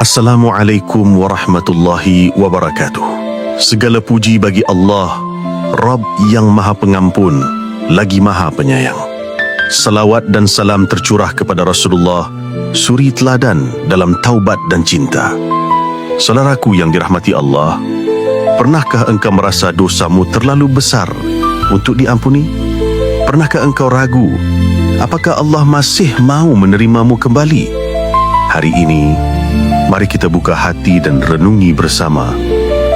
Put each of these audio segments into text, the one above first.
Assalamualaikum warahmatullahi wabarakatuh. Segala puji bagi Allah, Rabb yang Maha Pengampun, lagi Maha Penyayang. Salawat dan salam tercurah kepada Rasulullah, suri teladan dalam taubat dan cinta. Saudaraku yang dirahmati Allah, pernahkah engkau merasa dosamu terlalu besar untuk diampuni? Pernahkah engkau ragu, apakah Allah masih mau menerimamu kembali? Hari ini, mari kita buka hati dan renungi bersama.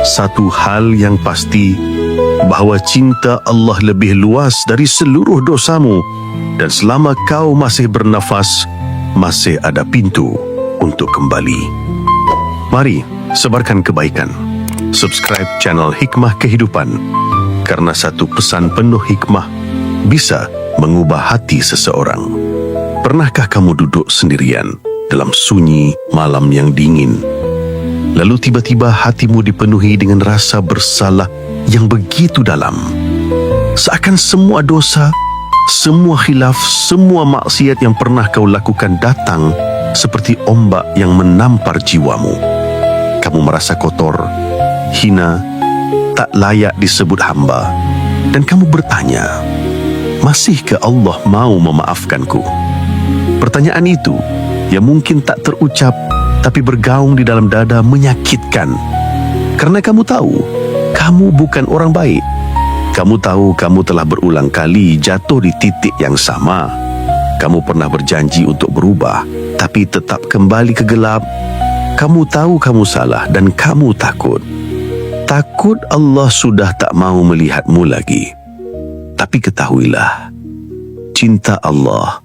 Satu hal yang pasti, bahawa cinta Allah lebih luas dari seluruh dosamu, dan selama kau masih bernafas, masih ada pintu untuk kembali. Mari sebarkan kebaikan. Subscribe channel Hikmah Kehidupan, karena satu pesan penuh hikmah bisa mengubah hati seseorang. Pernahkah kamu duduk sendirian dalam sunyi malam yang dingin, lalu tiba-tiba hatimu dipenuhi dengan rasa bersalah yang begitu dalam? Seakan semua dosa, semua khilaf, semua maksiat yang pernah kau lakukan datang seperti ombak yang menampar jiwamu. Kamu merasa kotor, hina, tak layak disebut hamba, dan kamu bertanya, masihkah Allah mau memaafkanku? Pertanyaan itu yang mungkin tak terucap, tapi bergaung di dalam dada menyakitkan. Karena kamu tahu, kamu bukan orang baik. Kamu tahu kamu telah berulang kali jatuh di titik yang sama. Kamu pernah berjanji untuk berubah, tapi tetap kembali ke gelap. Kamu tahu kamu salah dan kamu takut. Takut Allah sudah tak mau melihatmu lagi. Tapi ketahuilah, cinta Allah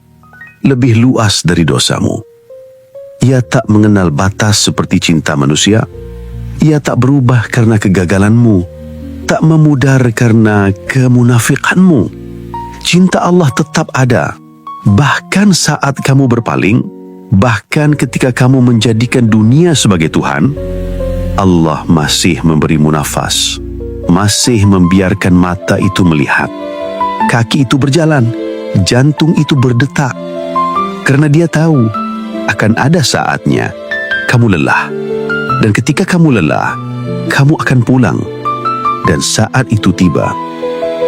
lebih luas dari dosamu. Ia tak mengenal batas seperti cinta manusia. Ia tak berubah karena kegagalanmu, tak memudar karena kemunafikanmu. Cinta Allah tetap ada, bahkan saat kamu berpaling, bahkan ketika kamu menjadikan dunia sebagai Tuhan. Allah masih memberimu nafas, masih membiarkan mata itu melihat, kaki itu berjalan, jantung itu berdetak, karena Dia tahu akan ada saatnya kamu lelah. Dan ketika kamu lelah, kamu akan pulang. Dan saat itu tiba,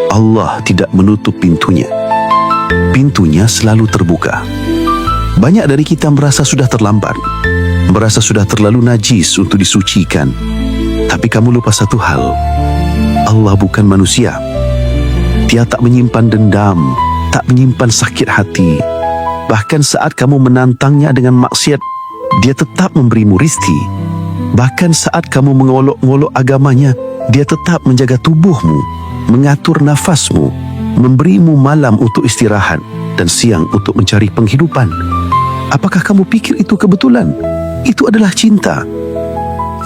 Allah tidak menutup pintunya. Pintunya selalu terbuka. Banyak dari kita merasa sudah terlambat, merasa sudah terlalu najis untuk disucikan. Tapi kamu lupa satu hal, Allah bukan manusia. Dia tak menyimpan dendam, tak menyimpan sakit hati. Bahkan saat kamu menantangnya dengan maksiat, Dia tetap memberimu rizki. Bahkan saat kamu mengolok-ngolok agamanya, Dia tetap menjaga tubuhmu, mengatur nafasmu, memberimu malam untuk istirahat dan siang untuk mencari penghidupan. Apakah kamu pikir itu kebetulan? Itu adalah cinta.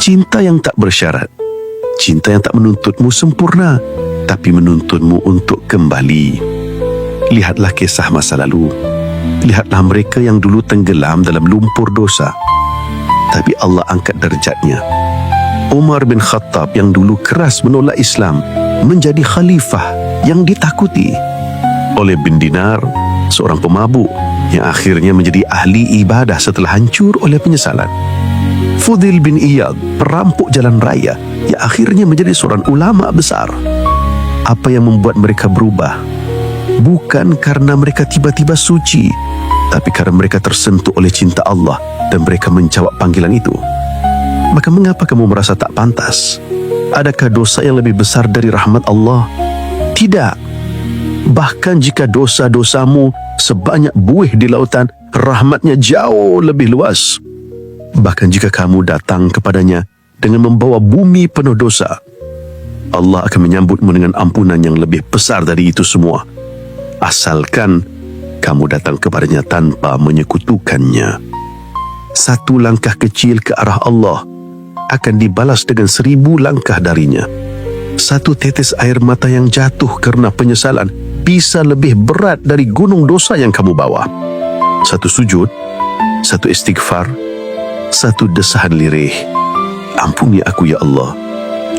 Cinta yang tak bersyarat. Cinta yang tak menuntutmu sempurna, tapi menuntutmu untuk kembali. Lihatlah kisah masa lalu. Lihatlah mereka yang dulu tenggelam dalam lumpur dosa, tapi Allah angkat derajatnya. Umar bin Khattab yang dulu keras menolak Islam menjadi khalifah yang ditakuti. Oleh bin Dinar, seorang pemabuk yang akhirnya menjadi ahli ibadah setelah hancur oleh penyesalan. Fudil bin Iyad, perampok jalan raya yang akhirnya menjadi seorang ulama besar. Apa yang membuat mereka berubah? Bukan karena mereka tiba-tiba suci, tapi karena mereka tersentuh oleh cinta Allah dan mereka menjawab panggilan itu. Maka mengapa kamu merasa tak pantas? Adakah dosa yang lebih besar dari rahmat Allah? Tidak. Bahkan jika dosa-dosamu sebanyak buih di lautan, rahmatnya jauh lebih luas. Bahkan jika kamu datang kepadanya dengan membawa bumi penuh dosa, Allah akan menyambutmu dengan ampunan yang lebih besar dari itu semua. Asalkan kamu datang kepadanya tanpa menyekutukannya. Satu langkah kecil ke arah Allah akan dibalas dengan 1000 langkah darinya. Satu tetes air mata yang jatuh karena penyesalan bisa lebih berat dari gunung dosa yang kamu bawa. Satu sujud, satu istighfar, satu desahan lirih, ampuni aku ya Allah,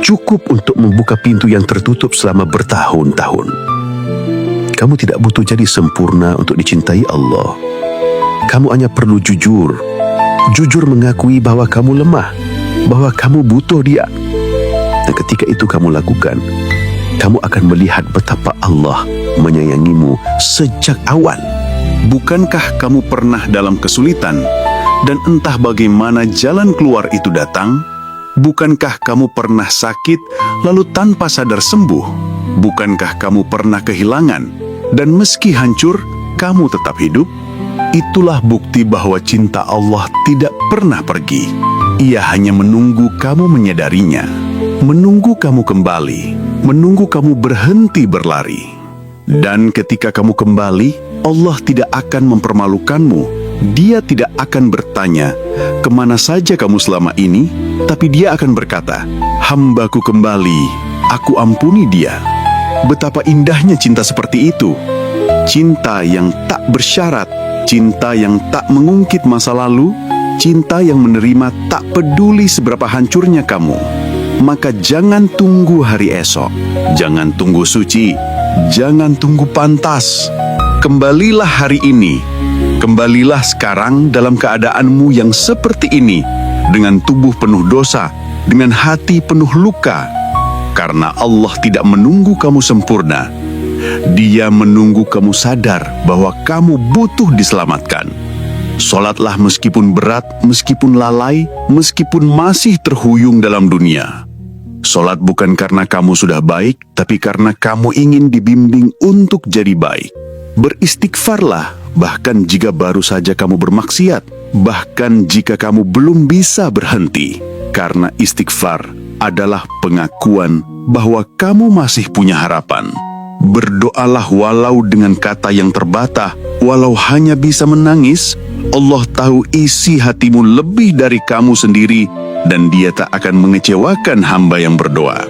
cukup untuk membuka pintu yang tertutup selama bertahun-tahun. Kamu tidak butuh jadi sempurna untuk dicintai Allah. Kamu hanya perlu jujur, Jujur mengakui bahwa kamu lemah, bahwa kamu butuh Dia. Dan ketika itu kamu lakukan, kamu akan melihat betapa Allah menyayangimu sejak awal. Bukankah kamu pernah dalam kesulitan dan entah bagaimana jalan keluar itu datang? Bukankah kamu pernah sakit lalu tanpa sadar sembuh? Bukankah kamu pernah kehilangan dan meski hancur, kamu tetap hidup? Itulah bukti bahwa cinta Allah tidak pernah pergi. Ia hanya menunggu kamu menyadarinya, menunggu kamu kembali, menunggu kamu berhenti berlari. Dan ketika kamu kembali, Allah tidak akan mempermalukanmu. Dia tidak akan bertanya, kemana saja kamu selama ini? Tapi Dia akan berkata, hambaku kembali, aku ampuni dia. Betapa indahnya cinta seperti itu. Cinta yang tak bersyarat, cinta yang tak mengungkit masa lalu, cinta yang menerima tak peduli seberapa hancurnya kamu. Maka jangan tunggu hari esok, jangan tunggu suci, jangan tunggu pantas. Kembalilah hari ini, kembalilah sekarang dalam keadaanmu yang seperti ini, dengan tubuh penuh dosa, dengan hati penuh luka. Karena Allah tidak menunggu kamu sempurna, Dia menunggu kamu sadar bahwa kamu butuh diselamatkan. Sholatlah meskipun berat, meskipun lalai, meskipun masih terhuyung dalam dunia. Sholat bukan karena kamu sudah baik, tapi karena kamu ingin dibimbing untuk jadi baik. Beristighfarlah, bahkan jika baru saja kamu bermaksiat, bahkan jika kamu belum bisa berhenti. Karena istighfar adalah pengakuan bahwa kamu masih punya harapan. Berdoalah walau dengan kata yang terbatas, walau hanya bisa menangis. Allah tahu isi hatimu lebih dari kamu sendiri, dan Dia tak akan mengecewakan hamba yang berdoa.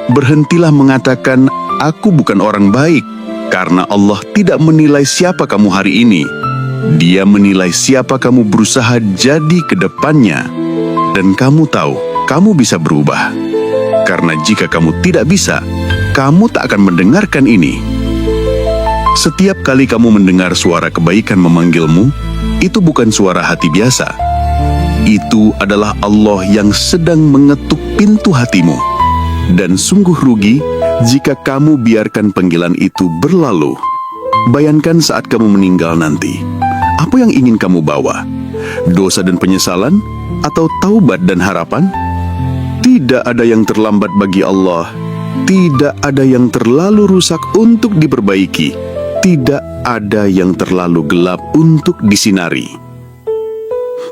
Berhentilah mengatakan, aku bukan orang baik, karena Allah tidak menilai siapa kamu hari ini. Dia menilai siapa kamu berusaha jadi ke depannya. Dan kamu tahu, kamu bisa berubah. Karena jika kamu tidak bisa, kamu tak akan mendengarkan ini. Setiap kali kamu mendengar suara kebaikan memanggilmu, itu bukan suara hati biasa. Itu adalah Allah yang sedang mengetuk pintu hatimu. Dan sungguh rugi jika kamu biarkan panggilan itu berlalu. Bayangkan saat kamu meninggal nanti. Apa yang ingin kamu bawa? Dosa dan penyesalan? Atau taubat dan harapan? Tidak ada yang terlambat bagi Allah. Tidak ada yang terlalu rusak untuk diperbaiki. Tidak ada yang terlalu gelap untuk disinari.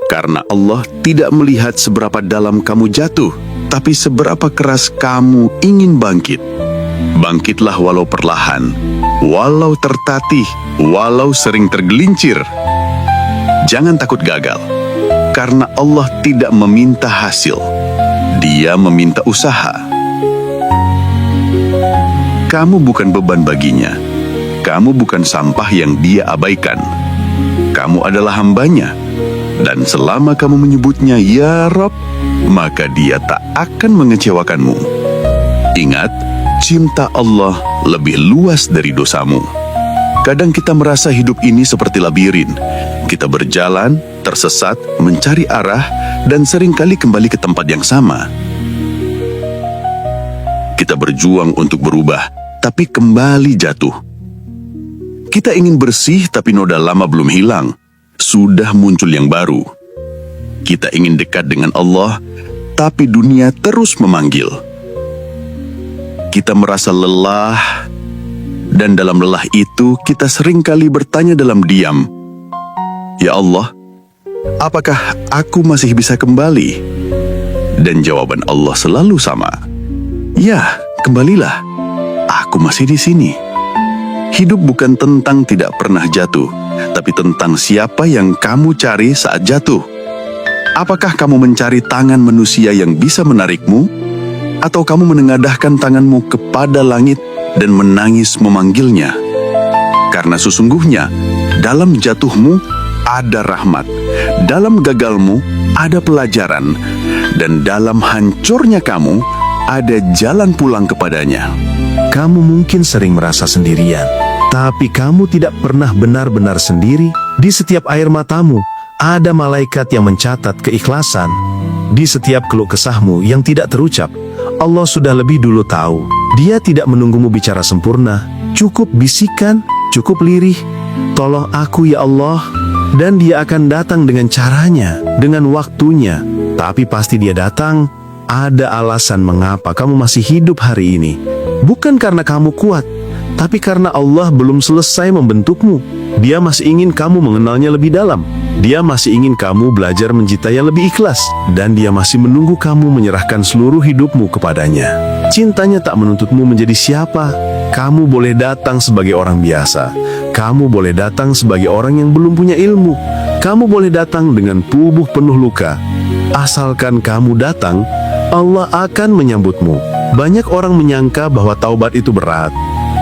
Karena Allah tidak melihat seberapa dalam kamu jatuh, tapi seberapa keras kamu ingin bangkit. Bangkitlah walau perlahan, walau tertatih, walau sering tergelincir. Jangan takut gagal, karena Allah tidak meminta hasil. Dia meminta usaha. Kamu bukan beban baginya. Kamu bukan sampah yang Dia abaikan. Kamu adalah hambanya. Dan selama kamu menyebutnya Ya Rabb, maka Dia tak akan mengecewakanmu. Ingat, cinta Allah lebih luas dari dosamu. Kadang kita merasa hidup ini seperti labirin. Kita berjalan, tersesat, mencari arah, dan seringkali kembali ke tempat yang sama. Kita berjuang untuk berubah, tapi kembali jatuh. Kita ingin bersih, tapi noda lama belum hilang. Sudah muncul yang baru. Kita ingin dekat dengan Allah, tapi dunia terus memanggil. Kita merasa lelah, dan dalam lelah itu kita seringkali bertanya dalam diam, Ya Allah, apakah aku masih bisa kembali? Dan jawaban Allah selalu sama, Ya, kembalilah. Aku masih di sini. Hidup bukan tentang tidak pernah jatuh, tapi tentang siapa yang kamu cari saat jatuh. Apakah kamu mencari tangan manusia yang bisa menarikmu? Atau kamu menengadahkan tanganmu kepada langit dan menangis memanggilnya? Karena sesungguhnya, dalam jatuhmu ada rahmat, dalam gagalmu ada pelajaran, dan dalam hancurnya kamu ada jalan pulang kepadanya. Kamu mungkin sering merasa sendirian, tapi kamu tidak pernah benar-benar sendiri. Di setiap air matamu, Ada malaikat yang mencatat keikhlasan di setiap keluh kesahmu yang tidak terucap. Allah sudah lebih dulu tahu. Dia tidak menunggumu bicara sempurna. Cukup bisikan, cukup lirih. Tolong aku ya Allah. Dan dia akan datang dengan caranya, dengan waktunya. Tapi pasti dia datang, ada alasan mengapa kamu masih hidup hari ini. Bukan karena kamu kuat, tapi karena Allah belum selesai membentukmu. Dia masih ingin kamu mengenalnya lebih dalam. Dia masih ingin kamu belajar mencintai yang lebih ikhlas. Dan dia masih menunggu kamu menyerahkan seluruh hidupmu kepadanya. Cintanya tak menuntutmu menjadi siapa. Kamu boleh datang sebagai orang biasa. Kamu boleh datang sebagai orang yang belum punya ilmu. Kamu boleh datang dengan tubuh penuh luka. Asalkan kamu datang, Allah akan menyambutmu. Banyak orang menyangka bahwa taubat itu berat.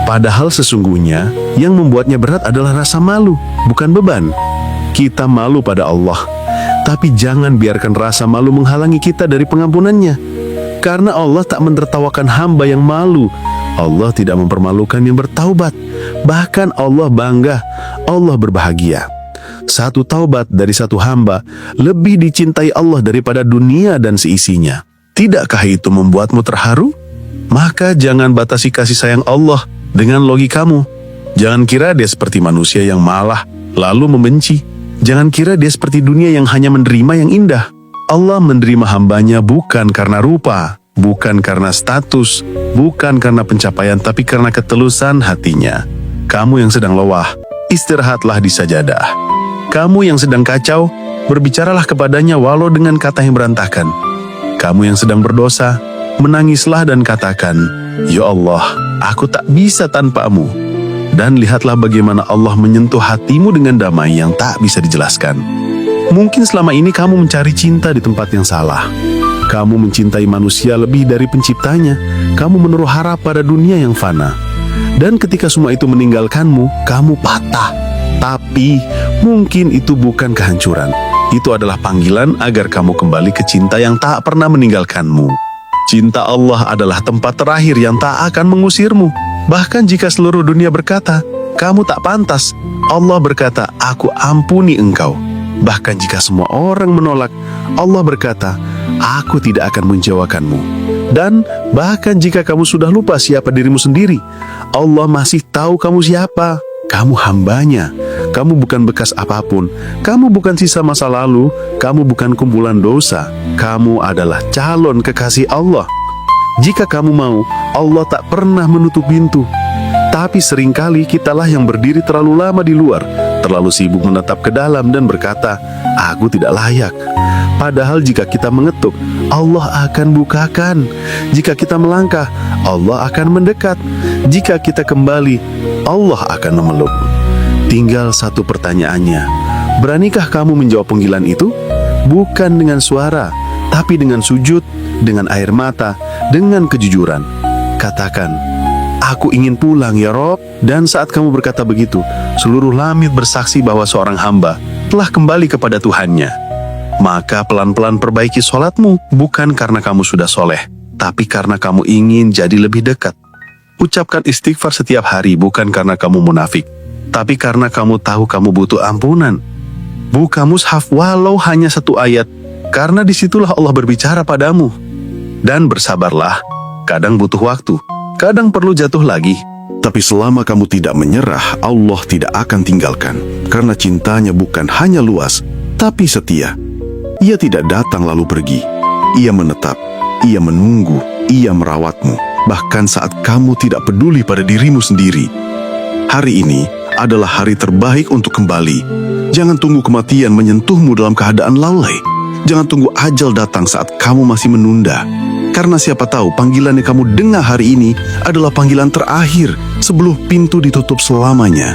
Padahal sesungguhnya yang membuatnya berat adalah rasa malu, bukan beban. Kita malu pada Allah, tapi jangan biarkan rasa malu menghalangi kita dari pengampunannya. Karena Allah tak menertawakan hamba yang malu. Allah tidak mempermalukan yang bertaubat. Bahkan Allah bangga, Allah berbahagia. Satu taubat dari satu hamba lebih dicintai Allah daripada dunia dan seisinya. Tidakkah itu membuatmu terharu? Maka jangan batasi kasih sayang Allah dengan logikamu. Jangan kira dia seperti manusia yang malah lalu membenci. Jangan kira dia seperti dunia yang hanya menerima yang indah. Allah menerima hambanya bukan karena rupa, bukan karena status, bukan karena pencapaian, tapi karena ketulusan hatinya. Kamu yang sedang lelah, istirahatlah di sajadah. Kamu yang sedang kacau, berbicaralah kepadanya walau dengan kata yang berantakan. Kamu yang sedang berdosa, menangislah dan katakan, "Ya Allah, aku tak bisa tanpamu." Dan lihatlah bagaimana Allah menyentuh hatimu dengan damai yang tak bisa dijelaskan. Mungkin selama ini kamu mencari cinta di tempat yang salah. Kamu mencintai manusia lebih dari penciptanya. Kamu menaruh harap pada dunia yang fana. Dan ketika semua itu meninggalkanmu, kamu patah. Tapi mungkin itu bukan kehancuran. Itu adalah panggilan agar kamu kembali ke cinta yang tak pernah meninggalkanmu. Cinta Allah adalah tempat terakhir yang tak akan mengusirmu. Bahkan jika seluruh dunia berkata, kamu tak pantas, Allah berkata, aku ampuni engkau. Bahkan jika semua orang menolak, Allah berkata, aku tidak akan menjauhkanmu. Dan bahkan jika kamu sudah lupa siapa dirimu sendiri, Allah masih tahu kamu siapa. Kamu hambanya. Kamu bukan bekas apapun. Kamu bukan sisa masa lalu. Kamu bukan kumpulan dosa. Kamu adalah calon kekasih Allah. Jika kamu mau, Allah tak pernah menutup pintu. Tapi seringkali kitalah yang berdiri terlalu lama di luar, terlalu sibuk menatap ke dalam dan berkata, aku tidak layak. Padahal jika kita mengetuk, Allah akan bukakan. Jika kita melangkah, Allah akan mendekat. Jika kita kembali, Allah akan memeluk. Tinggal satu pertanyaannya, beranikah kamu menjawab panggilan itu? Bukan dengan suara, tapi dengan sujud, dengan air mata, dengan kejujuran. Katakan, aku ingin pulang ya Rob. Dan saat kamu berkata begitu, seluruh langit bersaksi bahwa seorang hamba telah kembali kepada Tuhannya. Maka pelan-pelan perbaiki sholatmu, bukan karena kamu sudah soleh, tapi karena kamu ingin jadi lebih dekat. Ucapkan istighfar setiap hari, bukan karena kamu munafik, tapi karena kamu tahu kamu butuh ampunan. Buka mushaf walau hanya satu ayat, karena disitulah Allah berbicara padamu. Dan bersabarlah, kadang butuh waktu, kadang perlu jatuh lagi. Tapi selama kamu tidak menyerah, Allah tidak akan tinggalkan. Karena cintanya bukan hanya luas, tapi setia. Ia tidak datang lalu pergi. Ia menetap, ia menunggu, ia merawatmu. Bahkan saat kamu tidak peduli pada dirimu sendiri. Hari ini adalah hari terbaik untuk kembali. Jangan tunggu kematian menyentuhmu dalam keadaan lalai. Jangan tunggu ajal datang saat kamu masih menunda. Karena siapa tahu panggilan yang kamu dengar hari ini adalah panggilan terakhir sebelum pintu ditutup selamanya.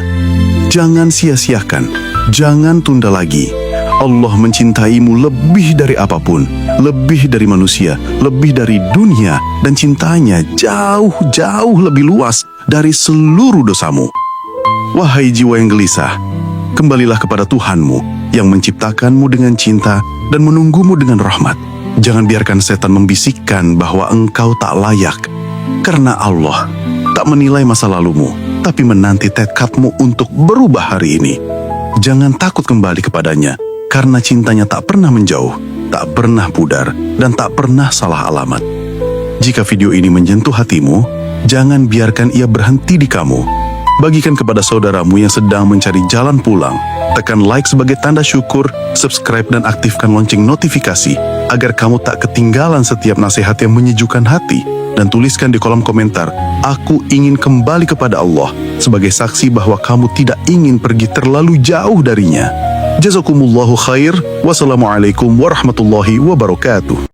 Jangan sia-siakan, jangan tunda lagi. Allah mencintaimu lebih dari apapun, lebih dari manusia, lebih dari dunia, dan cintanya jauh-jauh lebih luas dari seluruh dosamu. Wahai jiwa yang gelisah, kembalilah kepada Tuhanmu yang menciptakanmu dengan cinta dan menunggumu dengan rahmat. Jangan biarkan setan membisikkan bahwa engkau tak layak, karena Allah tak menilai masa lalumu, tapi menanti tekadmu untuk berubah hari ini. Jangan takut kembali kepadanya, karena cintanya tak pernah menjauh, tak pernah pudar, dan tak pernah salah alamat. Jika video ini menyentuh hatimu, jangan biarkan ia berhenti di kamu. Bagikan kepada saudaramu yang sedang mencari jalan pulang. Tekan like sebagai tanda syukur, subscribe dan aktifkan lonceng notifikasi agar kamu tak ketinggalan setiap nasihat yang menyejukkan hati. Dan tuliskan di kolom komentar, aku ingin kembali kepada Allah, sebagai saksi bahwa kamu tidak ingin pergi terlalu jauh darinya. Jazakumullahu khair. Wassalamualaikum warahmatullahi wabarakatuh.